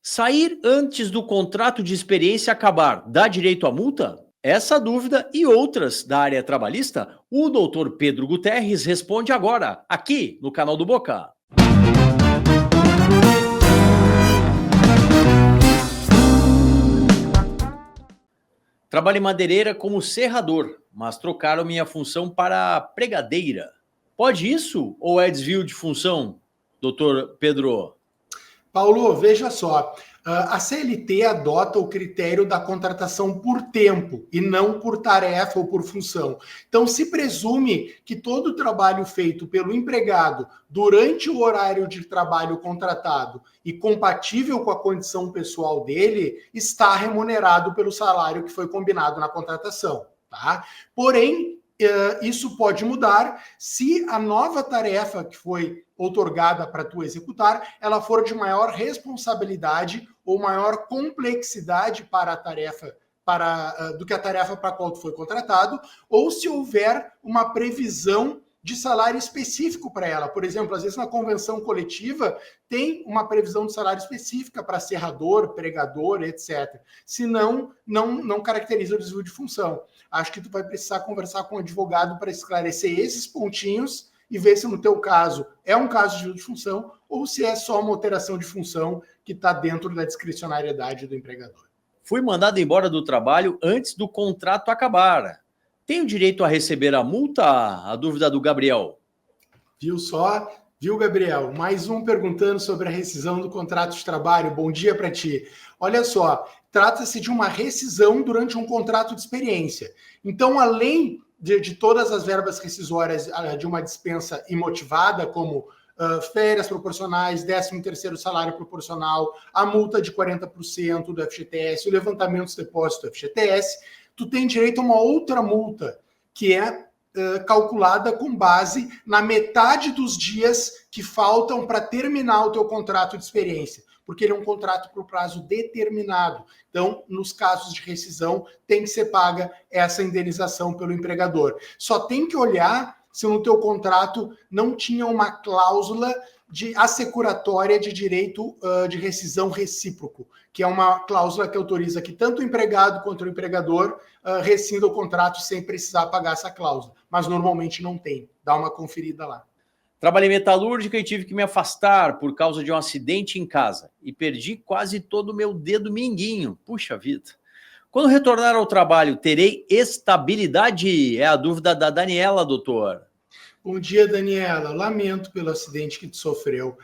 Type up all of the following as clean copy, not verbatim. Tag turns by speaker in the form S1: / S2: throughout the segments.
S1: Sair antes do contrato de experiência acabar dá direito à multa? Essa dúvida e outras da área trabalhista, o doutor Pedro Guterres responde agora, aqui no canal do Boca. Trabalho em madeireira como serrador, mas trocaram minha função para pregadeira. Pode isso ou é desvio de função, doutor Pedro?
S2: Paulo, veja só, a CLT adota o critério da contratação por tempo e não por tarefa ou por função. Então, se presume que todo o trabalho feito pelo empregado durante o horário de trabalho contratado e compatível com a condição pessoal dele está remunerado pelo salário que foi combinado na contratação, tá? Porém, isso pode mudar se a nova tarefa que foi outorgada para tu executar, ela for de maior responsabilidade ou maior complexidade para a tarefa, do que a tarefa para a qual tu foi contratado, ou se houver uma previsão de salário específico para ela. Por exemplo, às vezes na convenção coletiva tem uma previsão de salário específica para serrador, pregador, etc. Senão, não caracteriza o desvio de função. Acho que tu vai precisar conversar com o advogado para esclarecer esses pontinhos e ver se no teu caso é um caso de desvio de função ou se é só uma alteração de função que está dentro da discricionariedade do empregador.
S1: Fui mandado embora do trabalho antes do contrato acabar. Tenho direito a receber a multa? A dúvida do Gabriel.
S2: Viu só? Viu, Gabriel? Mais um perguntando sobre a rescisão do contrato de trabalho. Bom dia para ti. Olha só, trata-se de uma rescisão durante um contrato de experiência. Então, além de todas as verbas rescisórias de uma dispensa imotivada, como férias proporcionais, 13º salário proporcional, a multa de 40% do FGTS, o levantamento dos depósitos do FGTS, tu tem direito a uma outra multa, que é calculada com base na metade dos dias que faltam para terminar o teu contrato de experiência, porque ele é um contrato por prazo determinado. Então, nos casos de rescisão, tem que ser paga essa indenização pelo empregador. Só tem que olhar se no teu contrato não tinha uma cláusula de assecuratória de direito de rescisão recíproco, que é uma cláusula que autoriza que tanto o empregado quanto o empregador rescinda o contrato sem precisar pagar essa cláusula. Mas normalmente não tem. Dá uma conferida lá.
S1: Trabalhei metalúrgica e tive que me afastar por causa de um acidente em casa. E perdi quase todo o meu dedo mindinho. Puxa vida. Quando retornar ao trabalho, terei estabilidade? É a dúvida da Daniela, doutor.
S2: Bom dia, Daniela. Lamento pelo acidente que tu sofreu.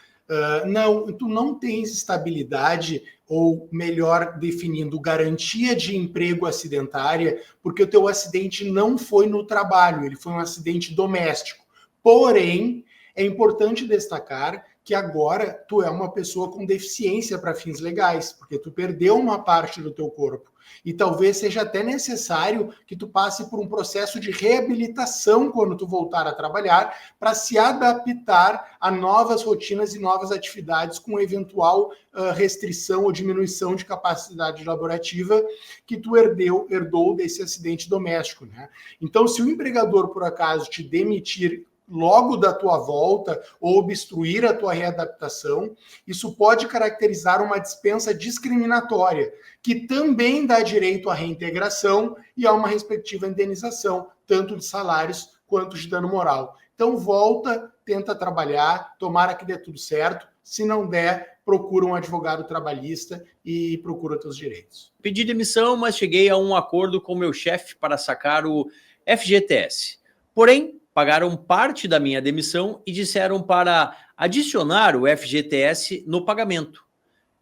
S2: Não, tu não tens estabilidade, ou melhor definindo, garantia de emprego acidentária, porque o teu acidente não foi no trabalho, ele foi um acidente doméstico. Porém, é importante destacar que agora tu é uma pessoa com deficiência para fins legais, porque tu perdeu uma parte do teu corpo. E talvez seja até necessário que tu passe por um processo de reabilitação quando tu voltar a trabalhar, para se adaptar a novas rotinas e novas atividades com eventual restrição ou diminuição de capacidade laborativa que tu herdou desse acidente doméstico, né? Então, se o empregador, por acaso, te demitir logo da tua volta ou obstruir a tua readaptação, isso pode caracterizar uma dispensa discriminatória, que também dá direito à reintegração e a uma respectiva indenização, tanto de salários quanto de dano moral. Então volta, tenta trabalhar, tomara que dê tudo certo. Se não der, procura um advogado trabalhista e procura teus direitos.
S1: Pedi demissão, mas cheguei a um acordo com meu chefe para sacar o FGTS. Porém, pagaram parte da minha demissão e disseram para adicionar o FGTS no pagamento.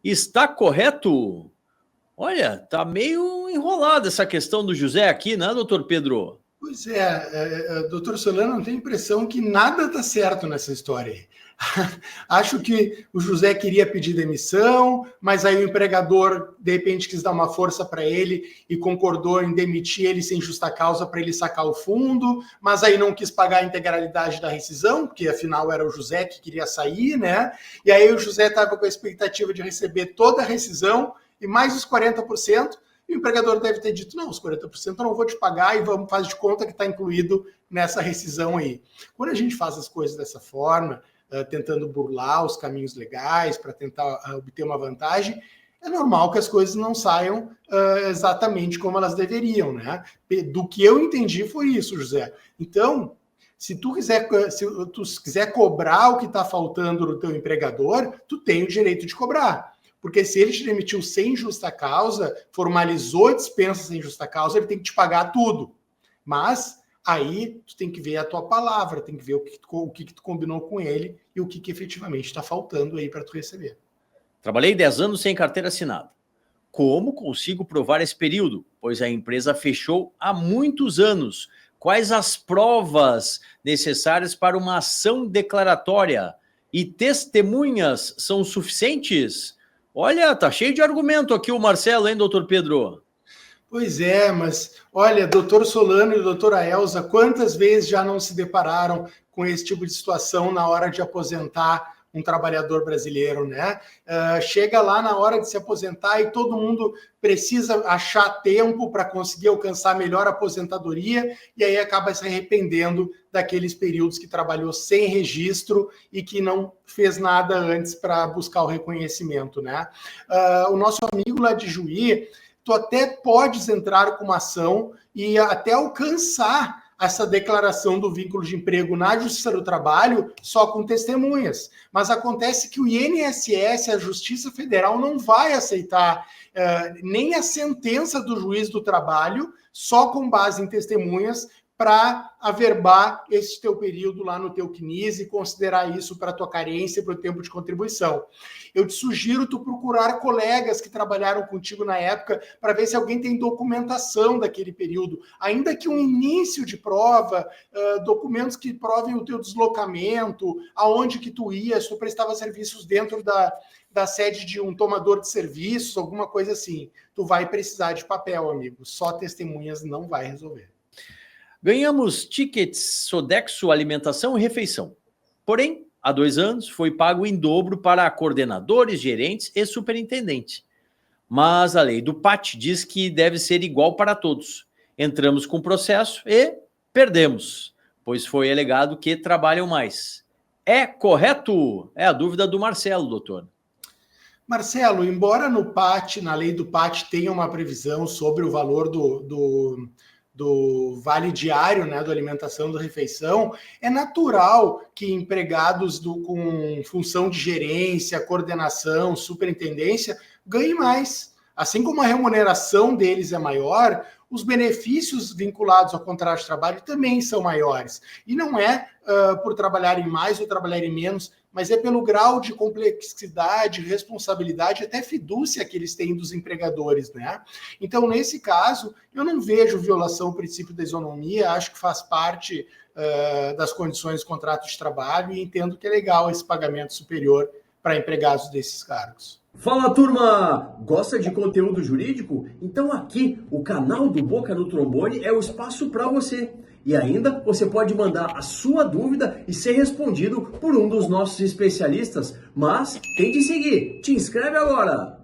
S1: Está correto? Olha, tá meio enrolada essa questão do José aqui, né, doutor Pedro?
S2: Pois doutor Solano, não tem impressão que nada está certo nessa história aí. Acho que o José queria pedir demissão, mas aí o empregador, de repente, quis dar uma força para ele e concordou em demitir ele sem justa causa para ele sacar o fundo, mas aí não quis pagar a integralidade da rescisão, porque afinal era o José que queria sair, né? E aí o José estava com a expectativa de receber toda a rescisão e mais os 40%, e o empregador deve ter dito, não, os 40% eu não vou te pagar e vamos fazer de conta que está incluído nessa rescisão aí. Quando a gente faz as coisas dessa forma, tentando burlar os caminhos legais para tentar obter uma vantagem, é normal que as coisas não saiam exatamente como elas deveriam, né? Do que eu entendi foi isso, José. Então, se tu quiser cobrar o que está faltando no teu empregador, tu tem o direito de cobrar. Porque se ele te demitiu sem justa causa, formalizou dispensa sem justa causa, ele tem que te pagar tudo. Mas aí tu tem que ver a tua palavra, tem que ver o que tu combinou com ele e o que efetivamente está faltando aí para tu receber.
S1: Trabalhei 10 anos sem carteira assinada. Como consigo provar esse período? Pois a empresa fechou há muitos anos. Quais as provas necessárias para uma ação declaratória? E testemunhas são suficientes? Olha, tá cheio de argumento aqui o Marcelo, hein, doutor Pedro?
S2: Pois é, mas olha, doutor Solano e doutora Elza, quantas vezes já não se depararam com esse tipo de situação na hora de aposentar um trabalhador brasileiro, né? Chega lá na hora de se aposentar e todo mundo precisa achar tempo para conseguir alcançar melhor a aposentadoria e aí acaba se arrependendo daqueles períodos que trabalhou sem registro e que não fez nada antes para buscar o reconhecimento, né? O nosso amigo lá de Juí, tu até podes entrar com uma ação e até alcançar essa declaração do vínculo de emprego na Justiça do Trabalho só com testemunhas. Mas acontece que o INSS, a Justiça Federal, não vai aceitar nem a sentença do juiz do trabalho só com base em testemunhas para averbar esse teu período lá no teu CNIS e considerar isso para a tua carência, para o tempo de contribuição. Eu te sugiro tu procurar colegas que trabalharam contigo na época para ver se alguém tem documentação daquele período, ainda que um início de prova, documentos que provem o teu deslocamento, aonde que tu ia, se tu prestava serviços dentro da sede de um tomador de serviços, alguma coisa assim. Tu vai precisar de papel, amigo. Só testemunhas não vai resolver.
S1: Ganhamos tickets Sodexo Alimentação e Refeição. Porém, há 2 anos foi pago em dobro para coordenadores, gerentes e superintendente. Mas a lei do PAT diz que deve ser igual para todos. Entramos com o processo e perdemos, pois foi alegado que trabalham mais. É correto? É a dúvida do Marcelo, doutor.
S2: Marcelo, embora no PAT, na lei do PAT, tenha uma previsão sobre o valor do vale diário, né, da alimentação, da refeição, é natural que empregados com função de gerência, coordenação, superintendência, ganhem mais. Assim como a remuneração deles é maior, os benefícios vinculados ao contrato de trabalho também são maiores. E não é por trabalharem mais ou trabalharem menos, mas é pelo grau de complexidade, responsabilidade, até fidúcia que eles têm dos empregadores, né? Então, nesse caso, eu não vejo violação ao princípio da isonomia, acho que faz parte das condições do contrato de trabalho e entendo que é legal esse pagamento superior para empregados desses cargos.
S3: Fala, turma! Gosta de conteúdo jurídico? Então aqui, o canal do Boca no Trombone é o espaço para você. E ainda, você pode mandar a sua dúvida e ser respondido por um dos nossos especialistas. Mas tem de seguir. Te inscreve agora!